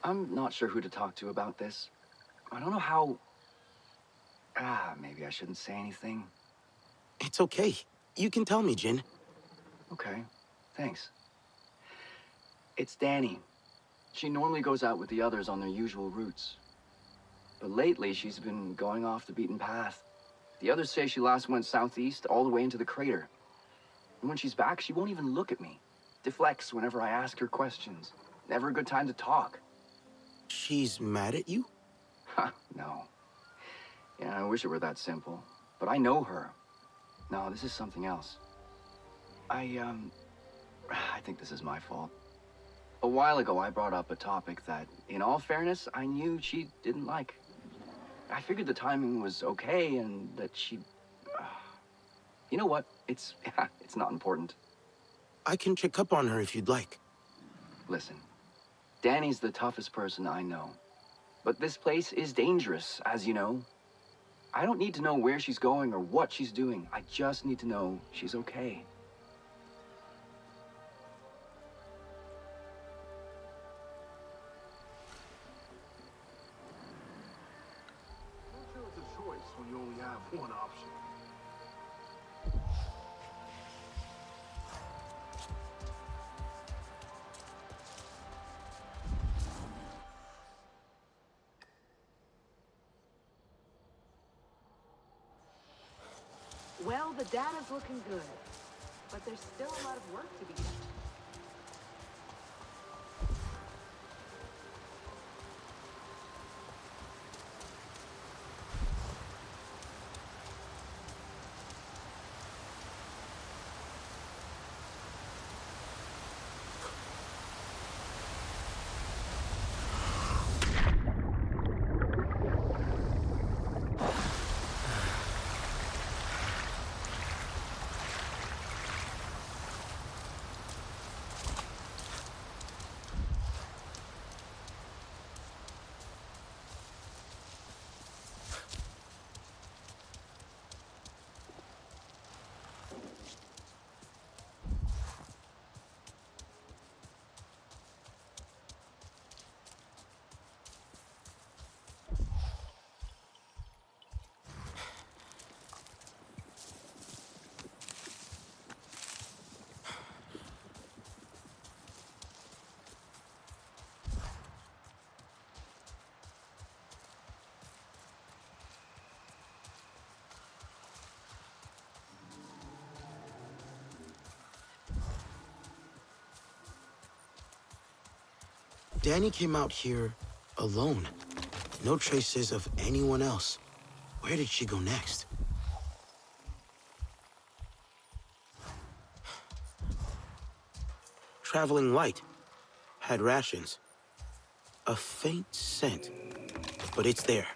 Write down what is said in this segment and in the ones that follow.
I'm not sure who to talk to about this. I don't know how... maybe I shouldn't say anything. It's okay. You can tell me, Jin. Okay, thanks. It's Danny. She normally goes out with the others on their usual routes. But lately, she's been going off the beaten path. The others say she last went southeast all the way into the crater. And when she's back, she won't even look at me. Deflects whenever I ask her questions. Never a good time to talk. She's mad at you? Ha, no. Yeah, I wish it were that simple. But I know her. No, this is something else. I think this is my fault. A while ago, I brought up a topic that, in all fairness, I knew she didn't like. I figured the timing was okay and that she... You know what? It's not important. I can check up on her if you'd like. Listen, Danny's the toughest person I know. But this place is dangerous, as you know. I don't need to know where she's going or what she's doing. I just need to know she's okay. Don't feel it's a choice when you only have one option. Well, the data's looking good, but there's still a lot of work to be done. Danny came out here alone. No traces of anyone else. Where did she go next? Traveling light. Had rations. A faint scent. But it's there.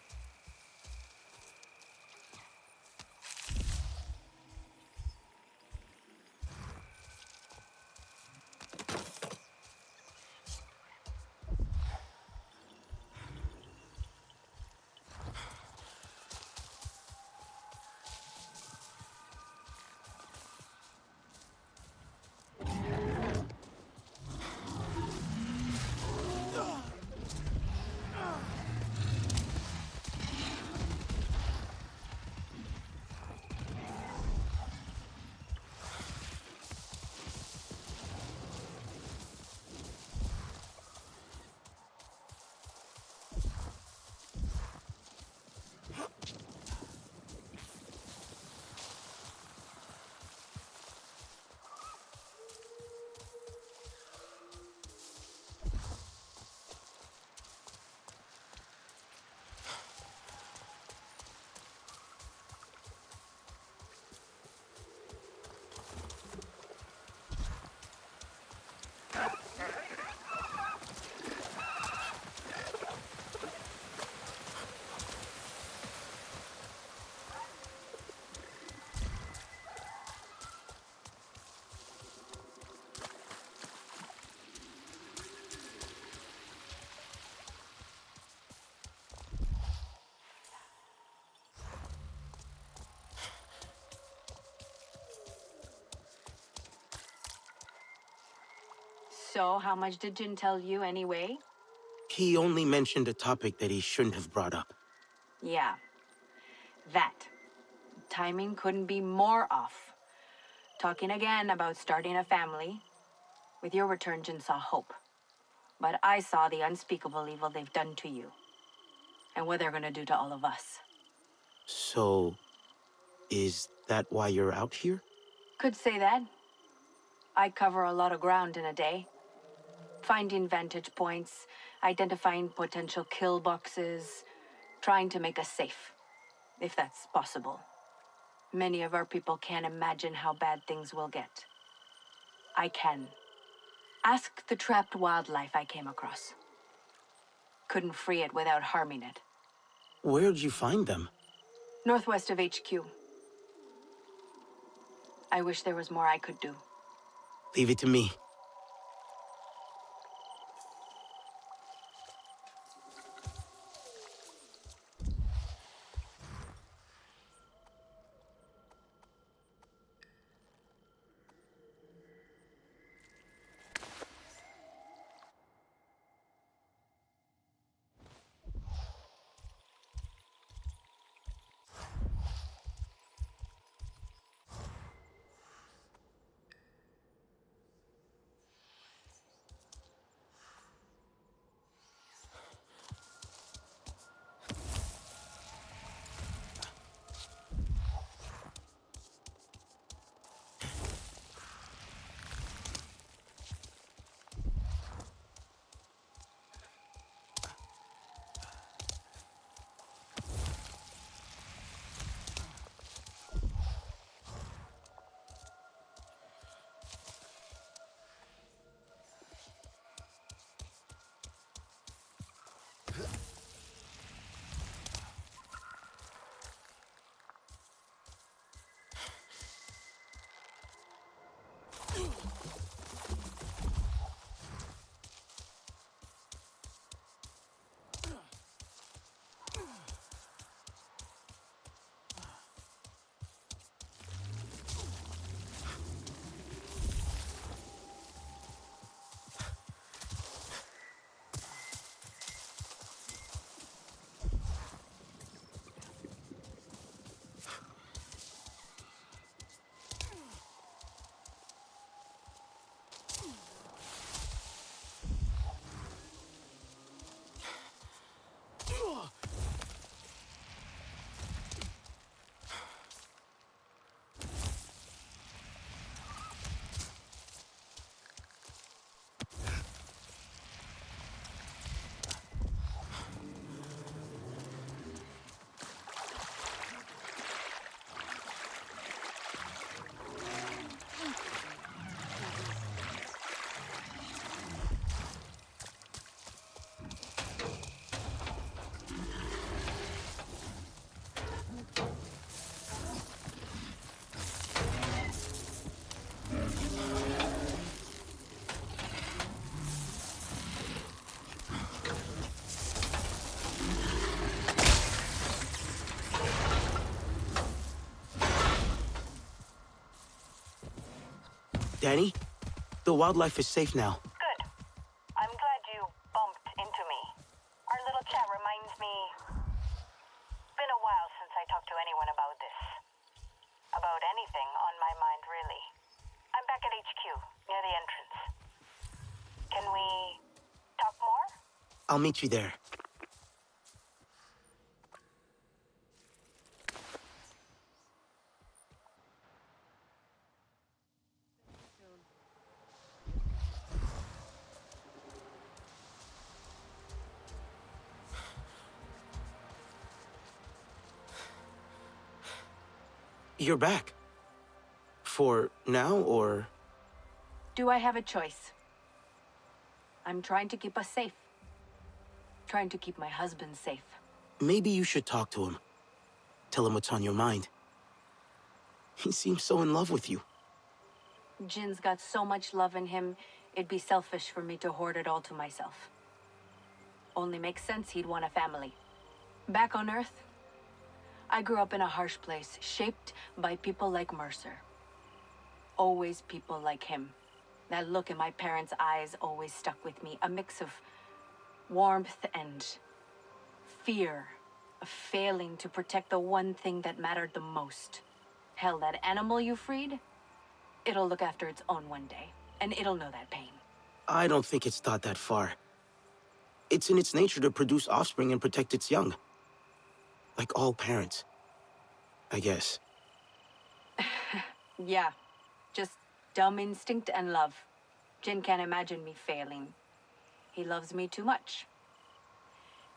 So, how much did Jin tell you anyway? He only mentioned a topic that he shouldn't have brought up. Yeah, that. Timing couldn't be more off. Talking again about starting a family. With your return, Jin saw hope. But I saw the unspeakable evil they've done to you. And what they're gonna do to all of us. So, is that why you're out here? Could say that. I cover a lot of ground in a day. Finding vantage points, identifying potential kill boxes, trying to make us safe, if that's possible. Many of our people can't imagine how bad things will get. I can. Ask the trapped wildlife I came across. Couldn't free it without harming it. Where'd you find them? Northwest of HQ. I wish there was more I could do. Leave it to me. Danny, the wildlife is safe now. Good. I'm glad you bumped into me. Our little chat reminds me... It's been a while since I talked to anyone about this. About anything on my mind, really. I'm back at HQ, near the entrance. Can we talk more? I'll meet you there. You're back. For now, or...? Do I have a choice? I'm trying to keep us safe. Trying to keep my husband safe. Maybe you should talk to him. Tell him what's on your mind. He seems so in love with you. Jin's got so much love in him, it'd be selfish for me to hoard it all to myself. Only makes sense he'd want a family. Back on Earth, I grew up in a harsh place, shaped by people like Mercer. Always people like him. That look in my parents' eyes always stuck with me. A mix of Warmth and fear of failing to protect the one thing that mattered the most. Hell, that animal you freed, it'll look after its own one day, and it'll know that pain. I don't think it's thought that far. It's in its nature to produce offspring and protect its young. Like all parents, I guess. Yeah, just dumb instinct and love. Jin can't imagine me failing. He loves me too much.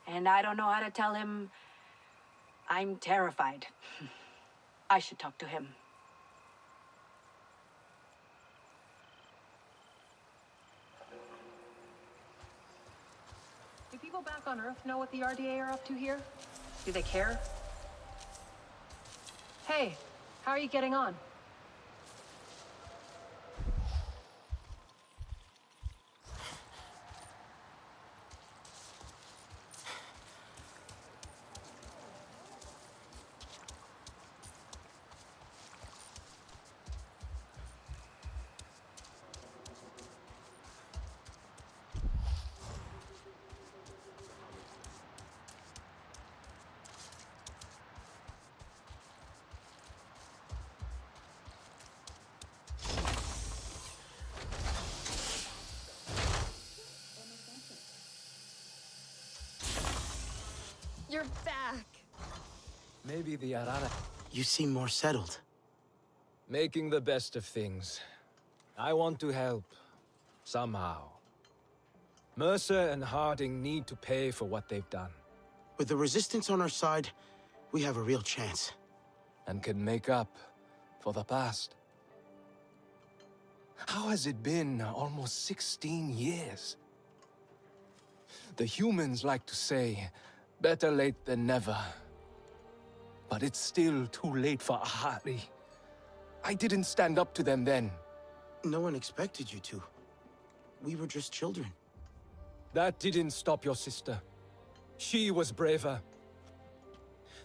And I don't know how to tell him I'm terrified. I should talk to him. Do people back on Earth know what the RDA are up to here? Do they care? Hey, how are you getting on? You're back. Maybe the Aranahe. You seem more settled. Making the best of things. I want to help. Somehow. Mercer and Harding need to pay for what they've done. With the Resistance on our side, we have a real chance. And can make up for the past. How has it been almost 16 years? The humans like to say, better late than never. But it's still too late for Ahari. I didn't stand up to them then. No one expected you to. We were just children. That didn't stop your sister. She was braver.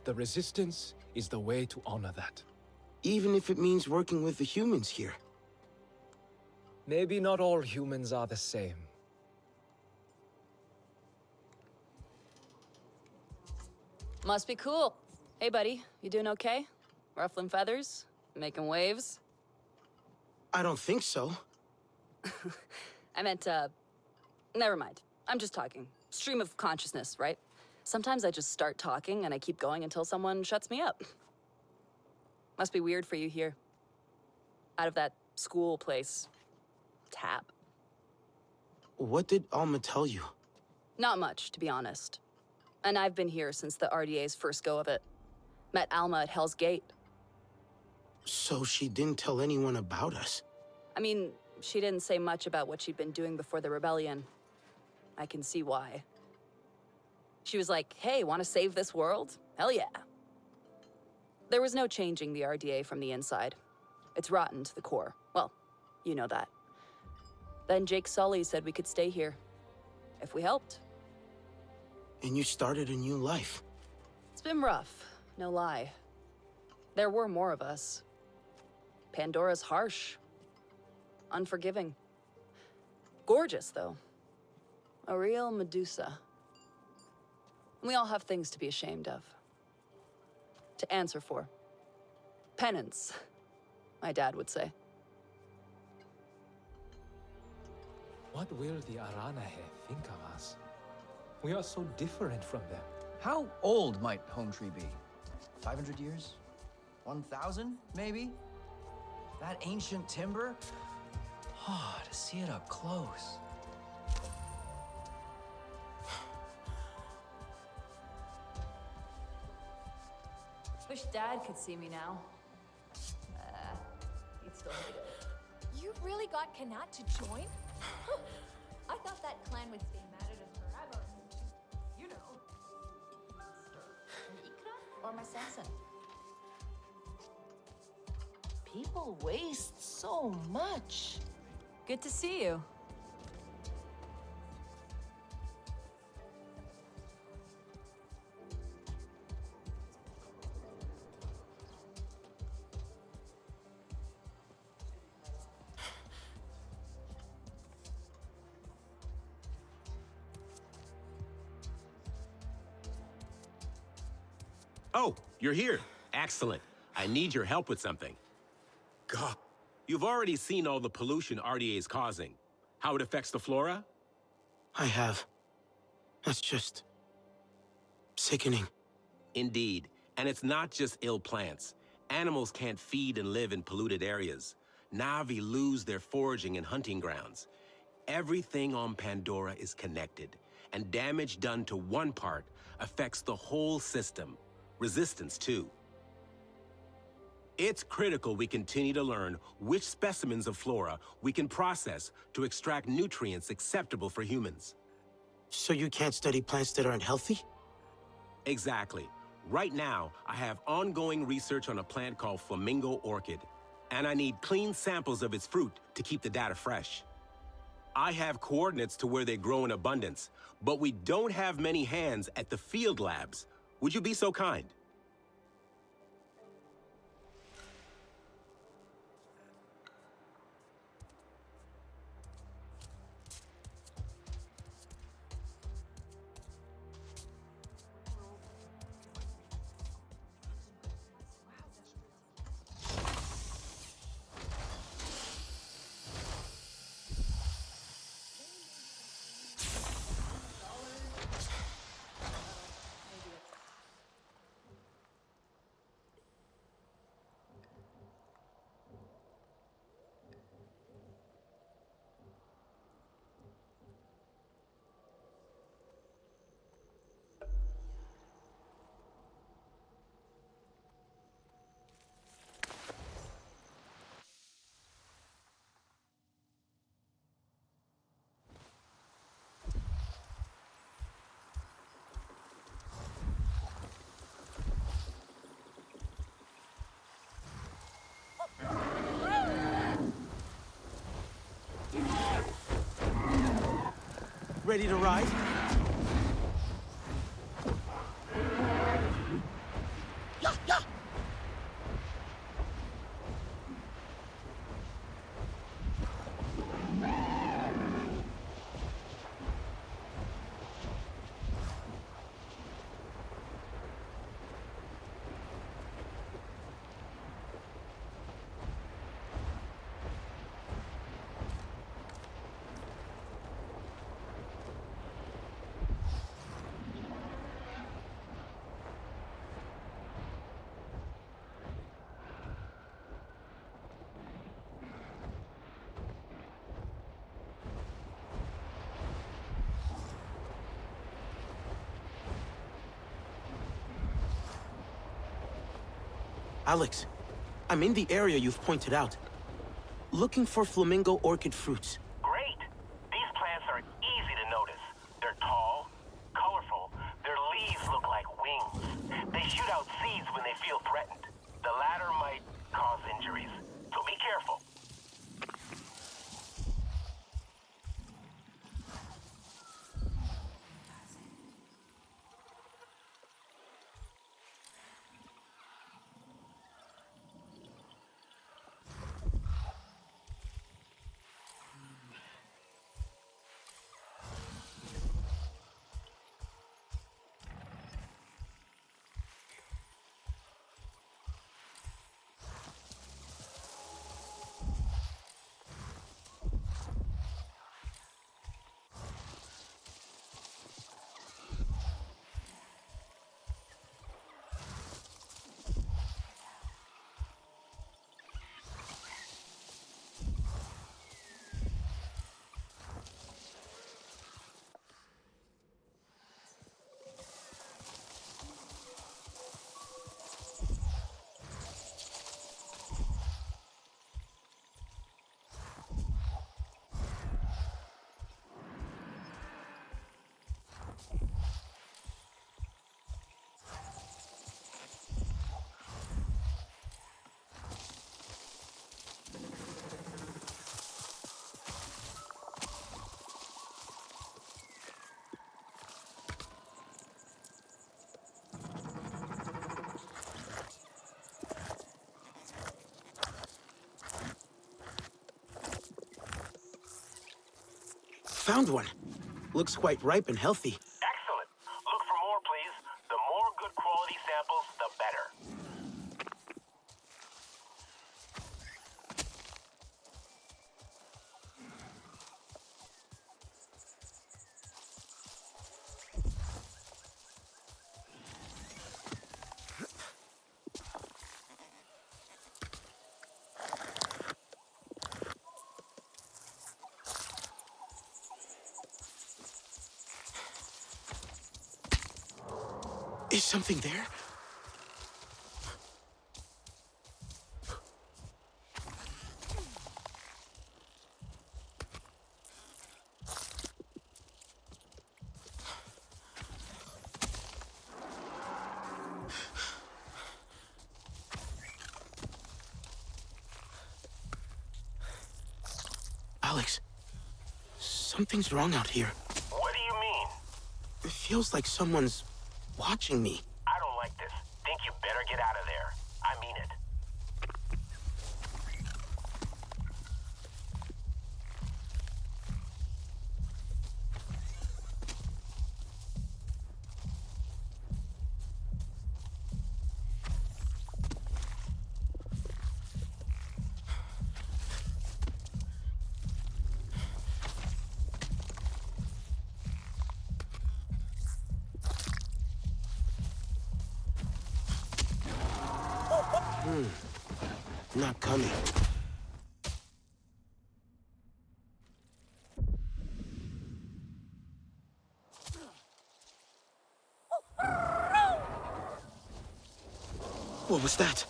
The Resistance is the way to honor that. Even if it means working with the humans here. Maybe not all humans are the same. Must be cool. Hey, buddy, you doing okay? Ruffling feathers? Making waves? I don't think so. I meant, never mind. I'm just talking. Stream of consciousness, right? Sometimes I just start talking and I keep going until someone shuts me up. Must be weird for you here. Out of that school place. Tap. What did Alma tell you? Not much, to be honest. And I've been here since the RDA's first go of it. Met Alma at Hell's Gate. So she didn't tell anyone about us? I mean, she didn't say much about what she'd been doing before the rebellion. I can see why. She was like, hey, want to save this world? Hell yeah. There was no changing the RDA from the inside. It's rotten to the core. Well, you know that. Then Jake Sully said we could stay here. If we helped. And you started a new life. It's been rough, no lie. There were more of us. Pandora's harsh. Unforgiving. Gorgeous, though. A real Medusa. We all have things to be ashamed of. To answer for. Penance, my dad would say. What will the Aranahe think of us? We are so different from them. How old might Home Tree be? 500 years? 1,000, maybe? That ancient timber? Oh, to see it up close. Wish Dad could see me now. He'd still hate it. You really got Kanat to join? I thought that clan would stay mad at us forever. You know. Ikra or my Samson? People waste so much. Good to see you. Oh, you're here. Excellent. I need your help with something. God. You've already seen all the pollution RDA is causing. How it affects the flora? I have. That's just... sickening. Indeed. And it's not just ill plants. Animals can't feed and live in polluted areas. Na'vi lose their foraging and hunting grounds. Everything on Pandora is connected, and damage done to one part affects the whole system. Resistance, too. It's critical we continue to learn which specimens of flora we can process to extract nutrients acceptable for humans. So you can't study plants that aren't healthy? Exactly. Right now, I have ongoing research on a plant called flamingo orchid, and I need clean samples of its fruit to keep the data fresh. I have coordinates to where they grow in abundance, but we don't have many hands at the field labs. Would you be so kind? Ready to ride? Yeah, yeah. Alex, I'm in the area you've pointed out. Looking for flamingo orchid fruits. Great! These plants are easy to notice. They're tall, colorful, their leaves look like wings. They shoot out seeds when they feel threatened. The latter might cause injuries, so be careful. Found one. Looks quite ripe and healthy. Excellent. Look for more, please. The more good quality samples, the Is something there? Alex, something's wrong out here. What do you mean? It feels like someone's watching me. I don't like this. Think you better get out of there. I mean it. Not coming. What was that?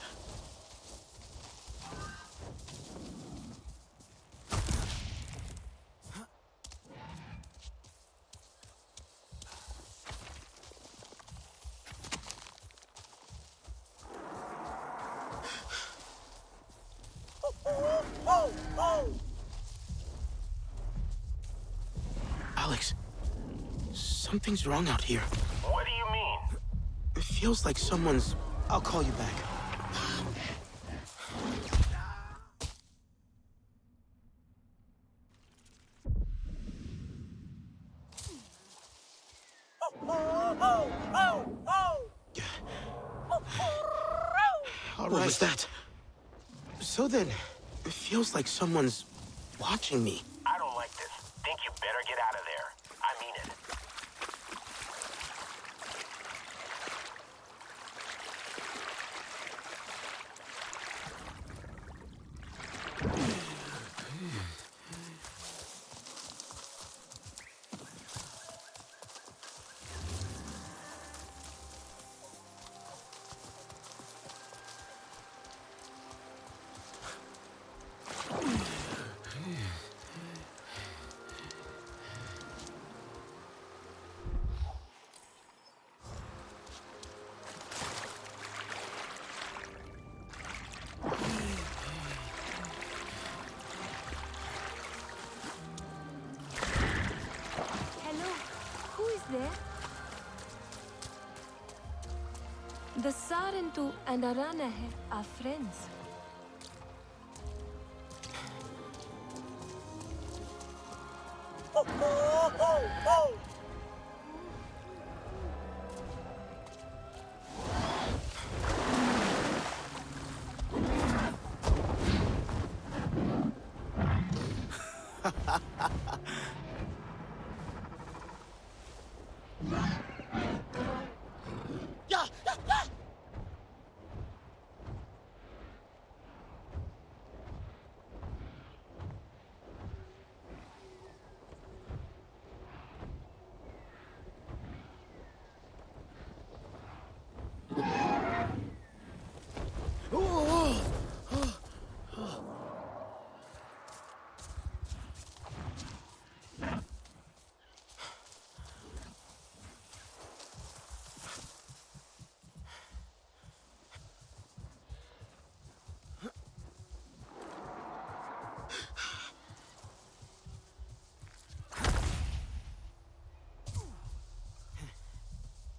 Alex, something's wrong out here. What do you mean? It feels like someone's... I'll call you back. All right. What was that? So then, it feels like someone's watching me. I don't like this. Think you better get out of there. I mean it. There? The Sarentu and Aranahe are friends.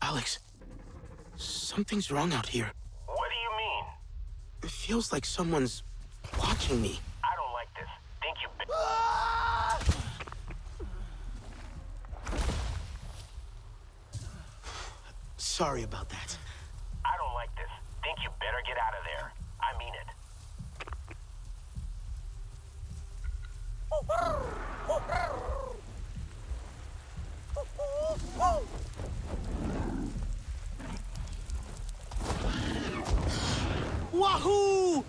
Alex, something's wrong out here. What do you mean? It feels like someone's watching me. I don't like this. Think you Sorry about that. I don't like this. Think you better get out of there. I mean it. Wahoo!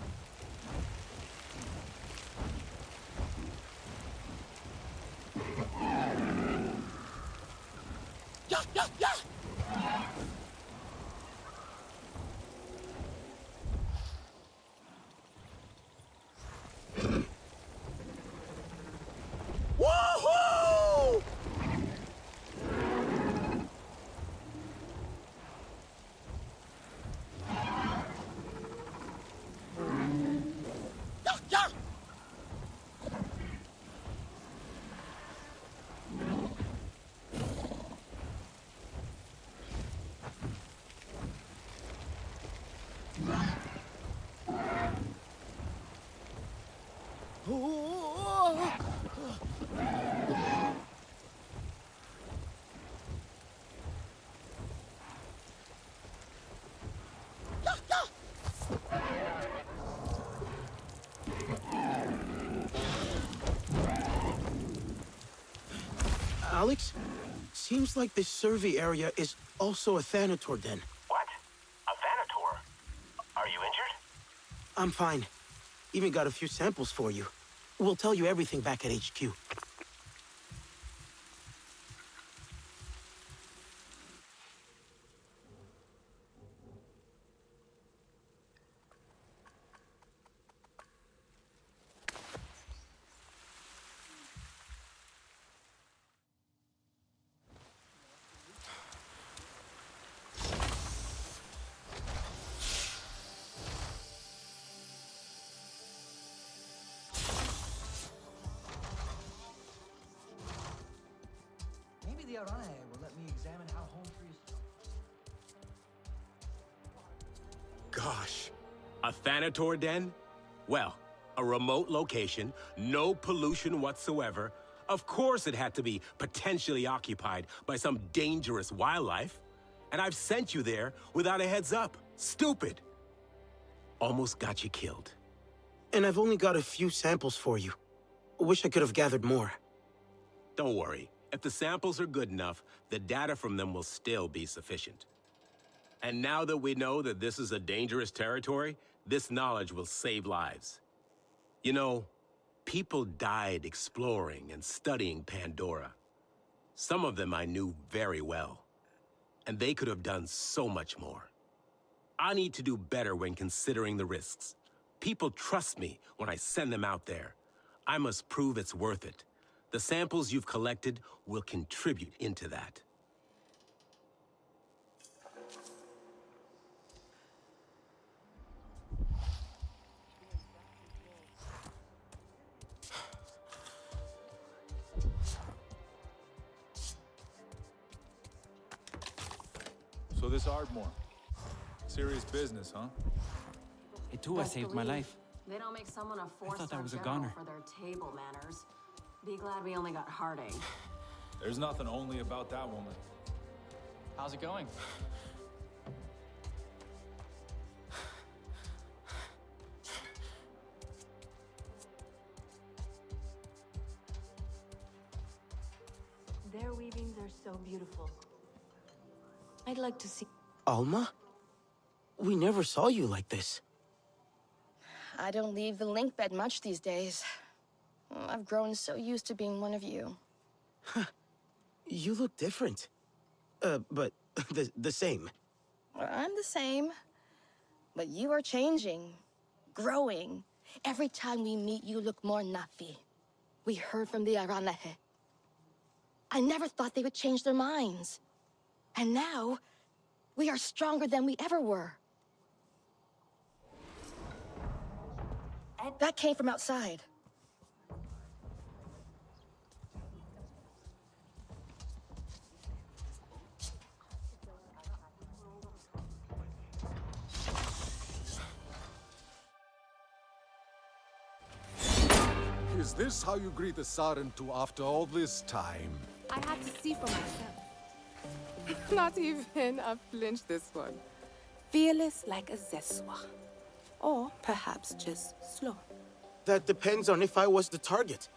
Alex, seems like this survey area is also a Thanator den. What? A Thanator? Are you injured? I'm fine. Even got a few samples for you. We'll tell you everything back at HQ. Maybe the Aranahe will let me examine how home trees. Gosh. A Thanator den? Well, a remote location, no pollution whatsoever. Of course it had to be potentially occupied by some dangerous wildlife. And I've sent you there without a heads up. Stupid. Almost got you killed. And I've only got a few samples for you. Wish I could have gathered more. Don't worry. If the samples are good enough, the data from them will still be sufficient. And now that we know that this is a dangerous territory, this knowledge will save lives. You know, people died exploring and studying Pandora. Some of them I knew very well. And they could have done so much more. I need to do better when considering the risks. People trust me when I send them out there. I must prove it's worth it. The samples you've collected will contribute into that. So this Ardmore, serious business, huh? It too has saved my life. They don't make someone a four-star I was a general goner. for their table manners. Be glad we only got Harding. There's nothing only about that woman. How's it going? Their weavings are so beautiful. I'd like to see. Alma? We never saw you like this. I don't leave the link bed much these days. I've grown so used to being one of you. You look different. But the same. I'm the same. But you are changing, growing. Every time we meet, you look more Na'vi. We heard from the Aranahe. I never thought they would change their minds. And now, we are stronger than we ever were. That came from outside. Is this how you greet the Sarentu after all this time? I had to see for myself. Not even a flinch this one. Fearless like a Zeswa. Or perhaps just slow. That depends on if I was the target.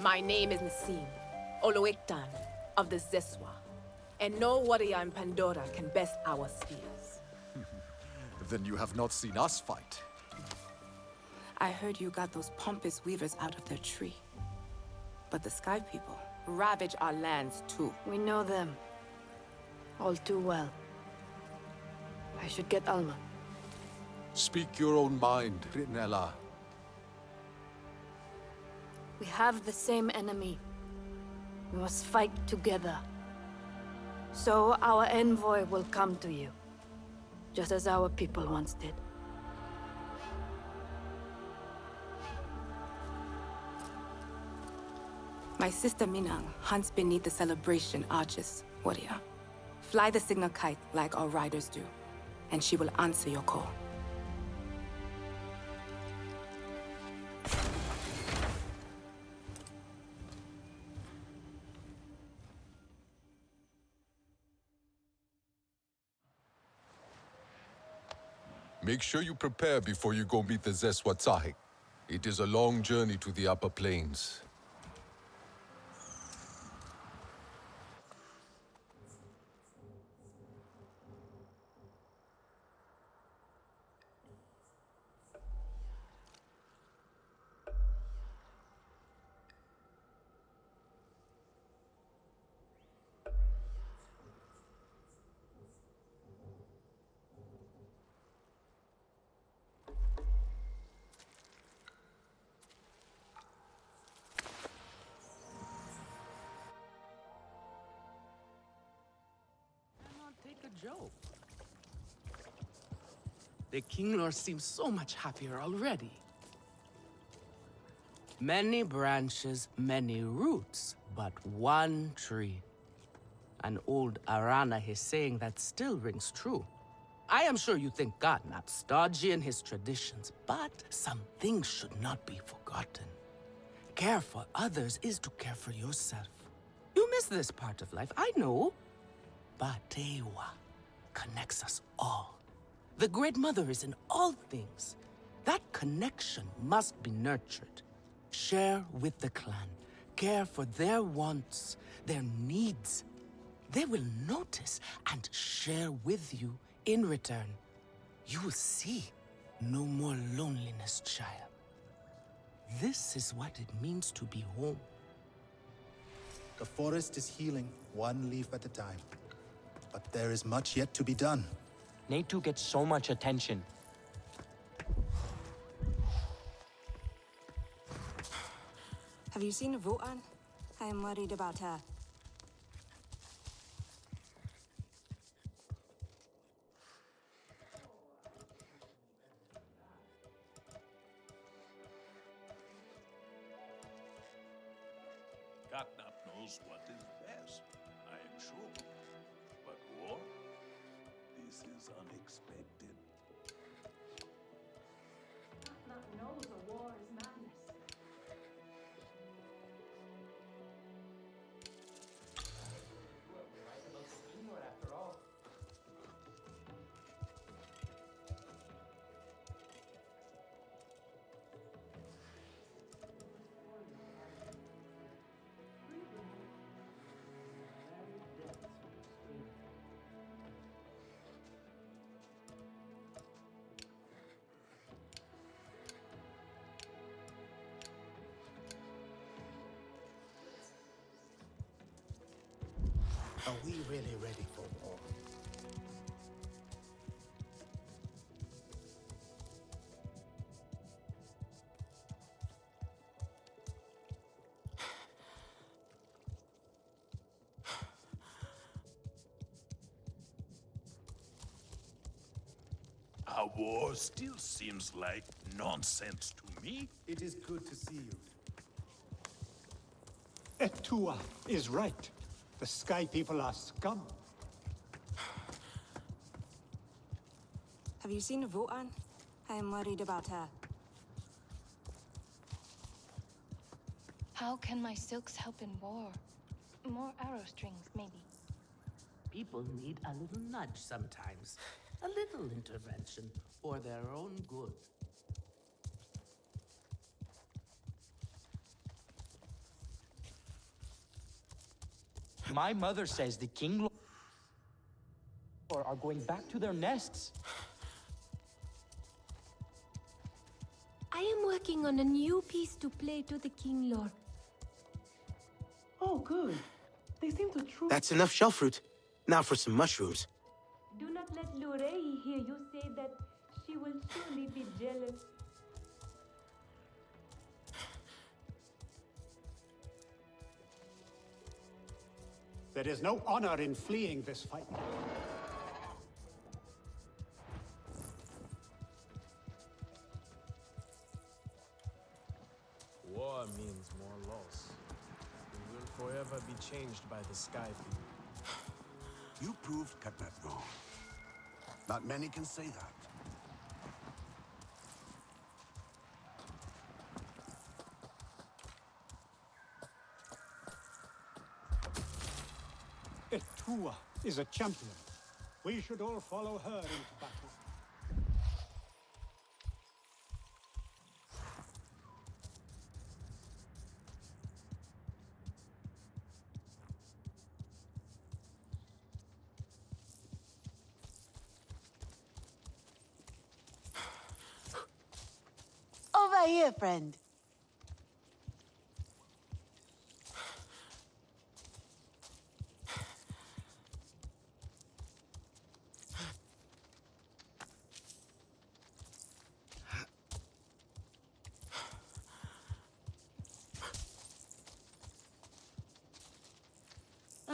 My name is Nassim, Oloiktan of the Zeswa. And no warrior in Pandora can best our spears. Then you have not seen us fight. I heard you got those pompous weavers out of their tree. But the Sky People ravage our lands too. We know them. All too well. I should get Alma. Speak your own mind, Rinella. We have the same enemy. We must fight together. So our envoy will come to you. Just as our people once did. My sister Minang hunts beneath the celebration arches, warrior. Fly the signal kite like our riders do, and she will answer your call. Make sure you prepare before you go meet the Zeswatsahi. It is a long journey to the upper plains. joke. The King Lord seems so much happier already. Many branches, many roots, but one tree. An old Aranahe saying that still rings true. I am sure you think God not stodgy in his traditions, but some things should not be forgotten. Care for others is to care for yourself. You miss this part of life, I know. But Tewa connects us all. The Great Mother is in all things. That connection must be nurtured. Share with the clan. Care for their wants, their needs. They will notice and share with you in return. You will see no more loneliness, child. This is what it means to be home. The forest is healing, one leaf at a time. But there is much yet to be done. Natu gets so much attention. Have you seen Votan? I am worried about her. Katnap knows what is best, I am sure. But war? This is unexpected. Katnap knows a war is madness. After all. Are we really ready for war? A war still seems like nonsense to me. It is good to see you. Etua is right. The Sky People are scum. Have you seen Votan? I am worried about her. How can my silks help in war? More arrow strings, maybe. People need a little nudge sometimes. A little intervention for their own good. My mother says the King Lord are going back to their nests. I am working on a new piece to play to the King Lord. Oh, good. They seem to truly... That's enough shell fruit. Now for some mushrooms. Do not let Lorei hear you say that. She will surely be jealous. There is no honor in fleeing this fight. War means more loss. We will forever be changed by the Sky People. You proved Katnap wrong. Not many can say that. Etua is a champion. We should all follow her into battle. Over here, friend.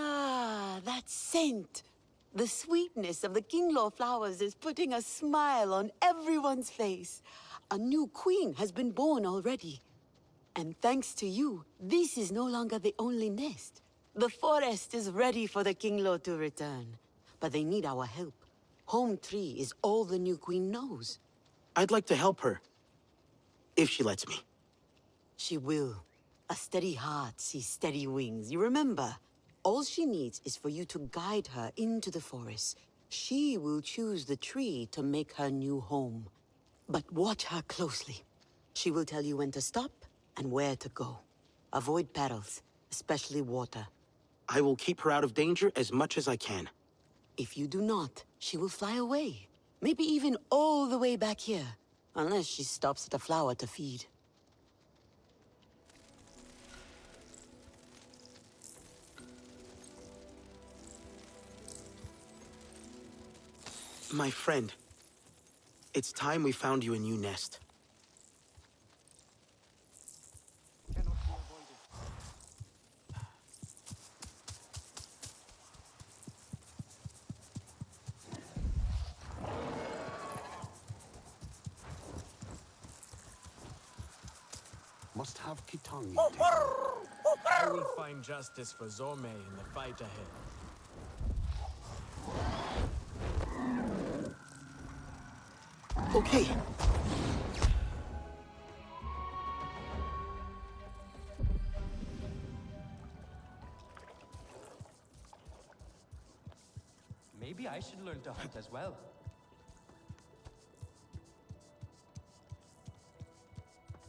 Ah, that scent. The sweetness of the Kinglaw flowers is putting a smile on everyone's face. A new queen has been born already. And thanks to you, this is no longer the only nest. The forest is ready for the Kinglaw to return. But they need our help. Home tree is all the new queen knows. I'd like to help her. If she lets me. She will. A steady heart sees steady wings, you remember? All she needs is for you to guide her into the forest. She will choose the tree to make her new home. But watch her closely. She will tell you when to stop and where to go. Avoid perils, especially water. I will keep her out of danger as much as I can. If you do not, she will fly away. Maybe even all the way back here. Unless she stops at a flower to feed. My friend, it's time we found you a new nest. Must have Kitang. I will find justice for Zorme in the fight ahead. Okay. Maybe I should learn to hunt as well.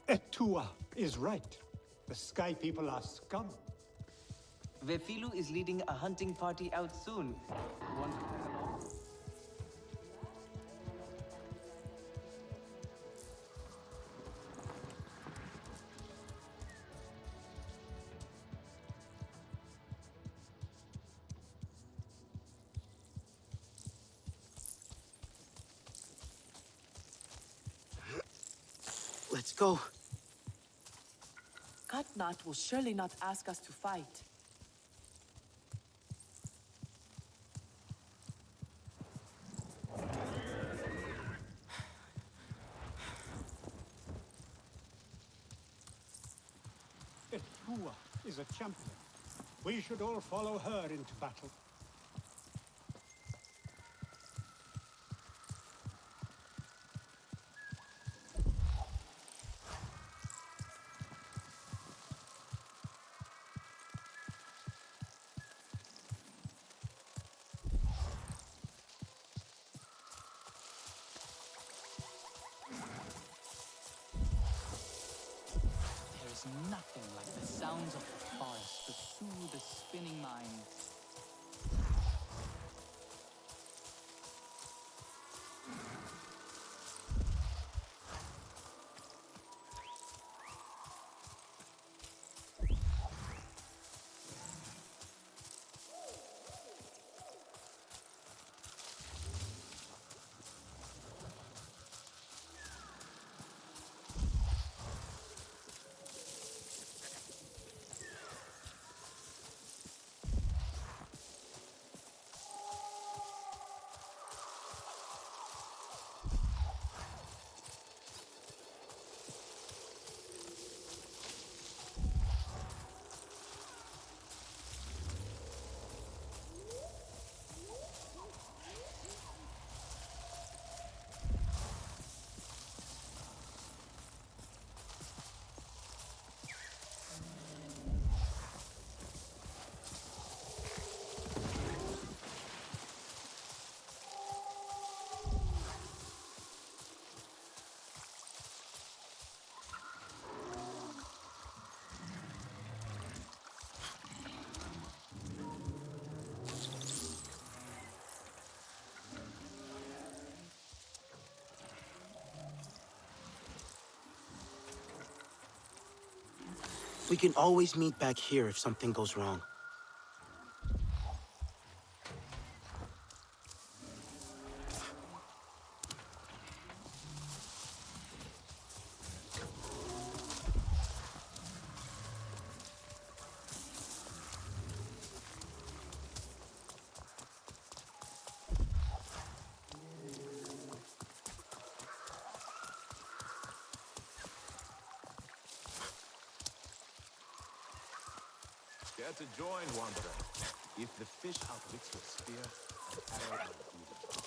Etua is right. The Sky People are scum. Vefilu is leading a hunting party out soon. Want to tag along? Let's go. Katnat will surely not ask us to fight. Etua is a champion. We should all follow her into battle. There's nothing like the sounds of the forest to soothe the spinning mind. We can always meet back here if something goes wrong. Care to join, Wanderer? If the fish outwits your spear, the arrow might do the job.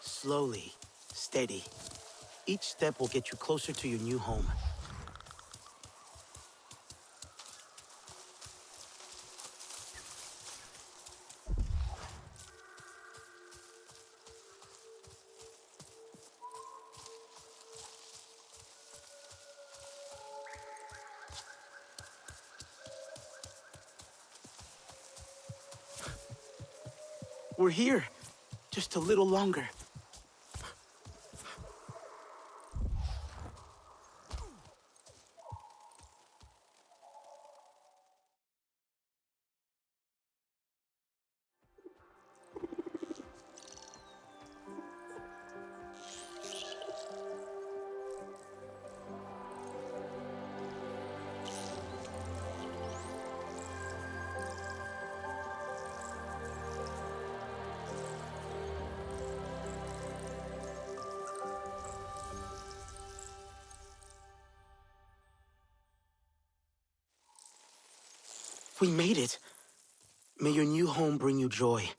Slowly, steady. Each step will get you closer to your new home. We're here. Just a little longer. We made it. May your new home bring you joy.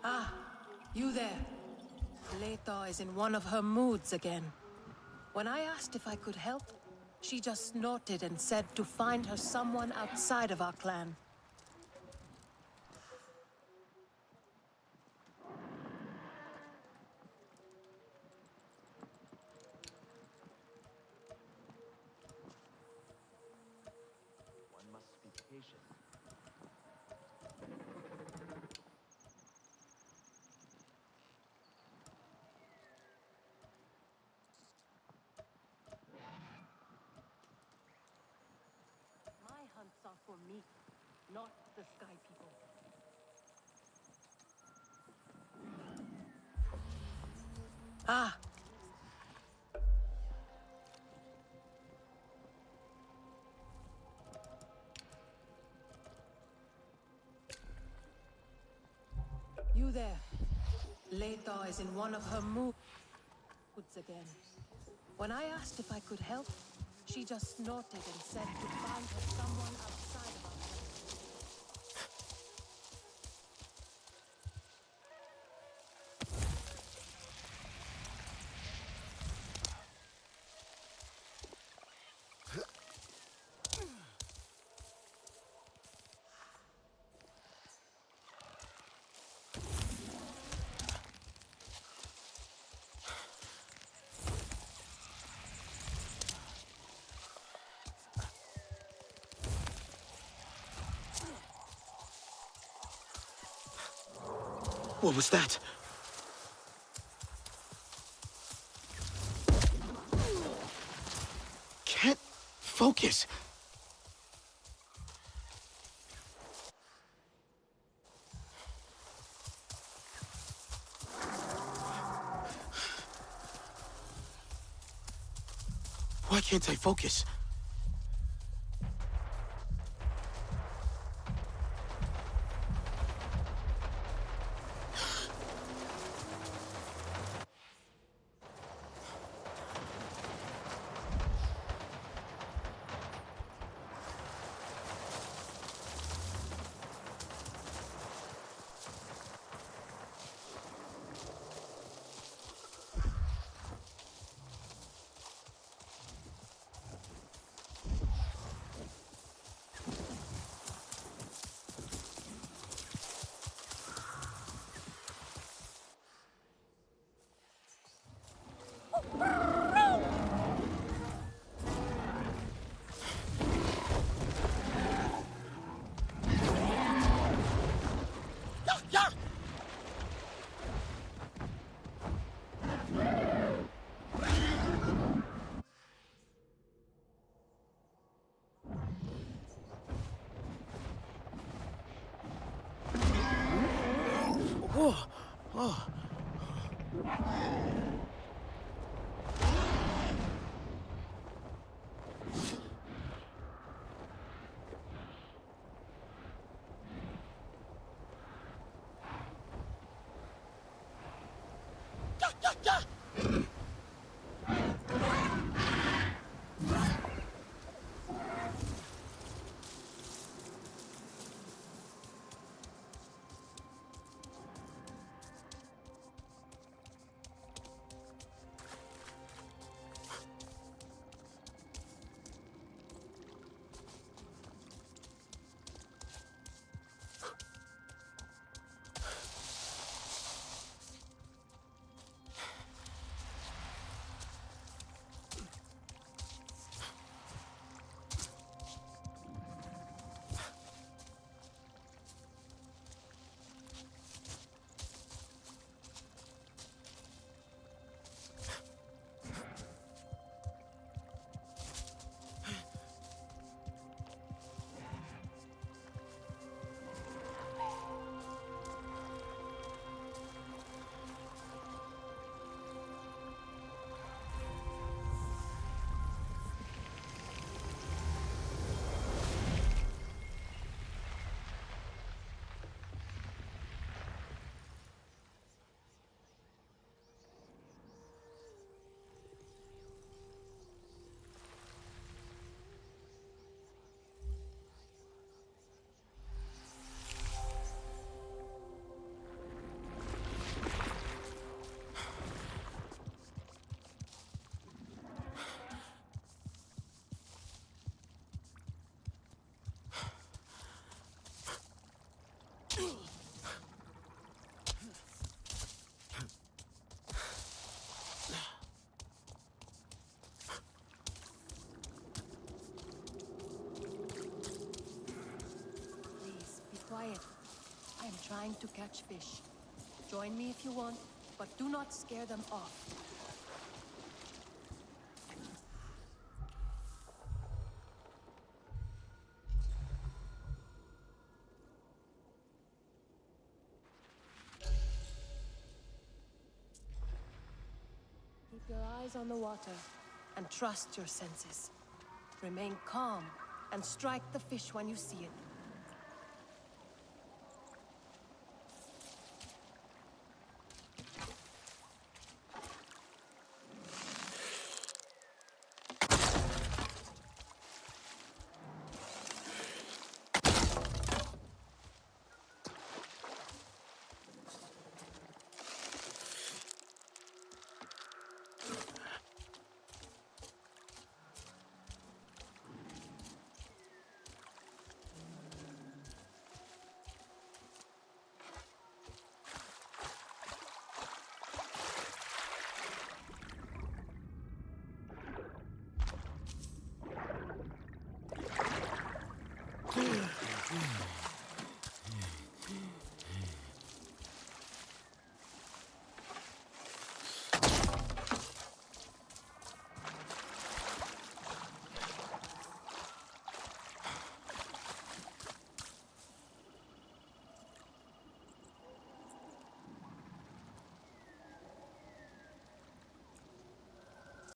Ah, you there. Leto is in one of her moods again. When I asked if I could help, she just snorted and said to find her someone outside of our clan. One must be patient. My hunts are for me, not the Sky People. Ah! You there. Leto is in one of her moods again. When I asked if I could help, she just snorted and said to find her someone outside of our clan. What was that? Can't focus. Why can't I focus? Whoa. Oh. Quiet. I am trying to catch fish. Join me if you want, but do not scare them off. Keep your eyes on the water and trust your senses. Remain calm and strike the fish when you see it.